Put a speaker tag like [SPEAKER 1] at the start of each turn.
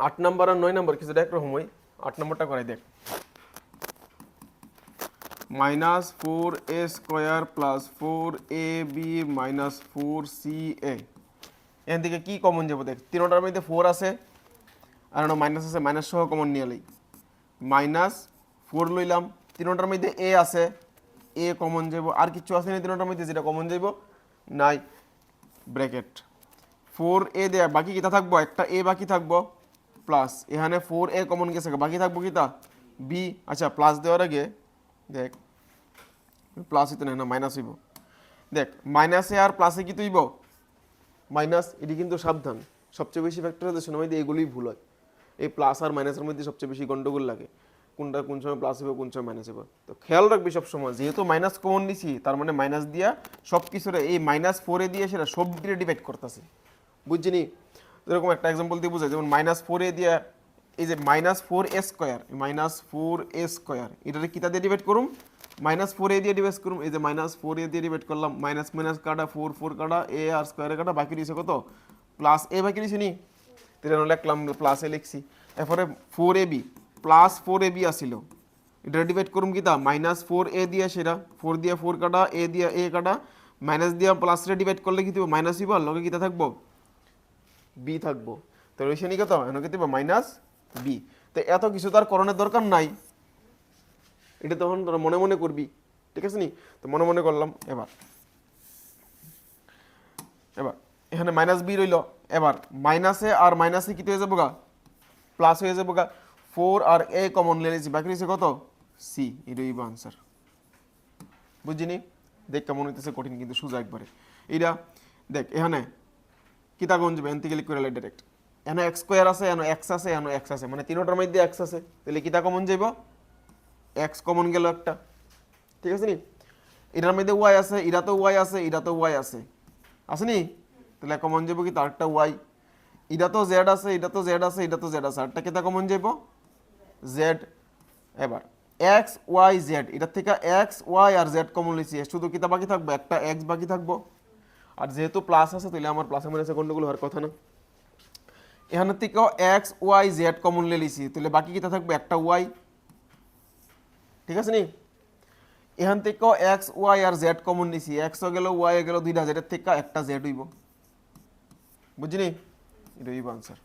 [SPEAKER 1] 8 number আর 9 number কিছুটা একরকম হয়। 8 নাম্বারটা করাই দেখ, minus 4a square plus 4ab minus 4ca। এখান থেকে কি কমন যাবো দেখ, তিনটার মধ্যে 4 আছে আর মাইনাস আছে, মাইনাস সহ কমন নিয়ে লই, মাইনাস 4 লইলাম। তিনটার মধ্যে এ আছে, এ কমন যাব, আর কিছু আছে না তিনটার মধ্যে যেটা কমন যাব নাই, ব্র্যাকেট 4a দেয়া বাকি কিতা থাকবো, একটা এ বাকি থাকবো প্লাস এখানে 4a কমন গেছে, বাকি থাকবো কিতা বি। আচ্ছা প্লাস দেওয়ার আগে দেখ, প্লাস হইতো না মাইনাস হইব। দেখ মাইনাসে আর প্লাসে কি তুইব মাইনাস, এটি কিন্তু সাবধান, সবচেয়ে বেশি ফ্যাক্টর হতে সময় দিয়ে এগুলোই ভুল হয়। এই প্লাস আর মাইনাসের মধ্যে সবচেয়ে বেশি গন্ডগোল লাগে, কোনটা কোন সময় প্লাস হবে কোন সময় মাইনাস হবে। তো খেয়াল রাখবি সবসময়, যেহেতু মাইনাস কমন নিছি তার মানে মাইনাস দিয়া সব কিছুরে এই মাইনাস 4 দিয়ে সেটা সব দিয়ে ডিভাইড করতেছি, বুঝছিনি? এরকম একটা এক্সাম্পল দিয়ে বোঝায়, যেমন মাইনাস 4 দিয়া এই যে minus 4a square, minus 4a square এটারে কিতা দিয়ে ডিভাইড করুম, মাইনাস 4a দিয়ে ডিভাইড করুম। এই যে মাইনাস 4a দিয়ে ডিভাইড করলাম, মাইনাস মাইনাস কাটা 4 4 কাটা এ আর স্কোয়ারে কাটা, বাকি রয়েছে কত প্লাস এ, বাকি রয়েছে নি তেটা লিখলাম প্লাস এ লিখছি। এরপরে 4ab প্লাস 4ab আসিল, এটা ডিভাইড করুম কিতা মাইনাস 4a দিয়ে, সেটা 4 দিয়ে 4 কাটা এ দিয়ে এ কাটা, মাইনাস দিয়ে প্লাস রে ডিভাইড করলে কি দিব মাইনাস দিব, আর লগে কিতা থাকবো বি থাকবো। তো রয়েছে নি কত এনে কি দিব মাইনাস বি। তো এত কিছু তার করণের দরকার নাই, এটা তখন তোরা মনে মনে করবি, ঠিক আছে নি? তো মনে মনে করলাম। এবার এবার এখানে মাইনাস বি রইল, এবার মাইনাসে আর মাইনাসে কি হয়ে যাবো গা প্লাস হয়ে যাবো গা, 4 আর এ কমন নিয়েছি, বাকি রয়েছে কত সি, এটাই আনসার। বুঝিনি? দেখ কেমন হইতেছে কঠিন কিন্তু সোজা একবারে। এইটা দেখ এখানে কিতা কোন যাবে এন থেকে লিখ করে ডাইরেক্ট, এনো এক্স স্কোয়ার আছে, এনো এক্স আছে, এনো এক্স আছে, মানে তিনটার মধ্যে এক্স আছে, তাহলে কিতা কমন যাইব এক্স কমন গেল একটা, ঠিক আছে নি? এটার মধ্যে ওয়াই আছে, এটা তো ওয়াই আছে, এটা তো ওয়াই আছে, আছে নি? তাহলে কমন যাবো কি তার একটা ওয়াই, এটা তো জেড আছে, এটা তো জেড আছে, এটা তো জেড আছে, আরটা কিতা কমন যাইব জেড। এবার এক্স ওয়াই জেড, এটার থেকে এক্স ওয়াই আর জেড কমন লিখছি, শুধু কিতা বাকি থাকবো একটা এক্স বাকি থাকবো। আর যেহেতু প্লাস আছে তাহলে আমার প্লাসে মাইনাসে গন্ডগোল হওয়ার কথা না। এখান থেকেও এক্স ওয়াই জেড কমন লিখছি, তাহলে বাকি কিতা থাকবে একটা ওয়াই, ঠিক আছে নি? এখান থেকেও এক্স ওয়াই আর জেড কমন নিছি, এক্সও গেল ওয়াই গেল, দুইটা জেডের থেকে একটা জেড হইব, বুঝলি? এটা হইব আনসার।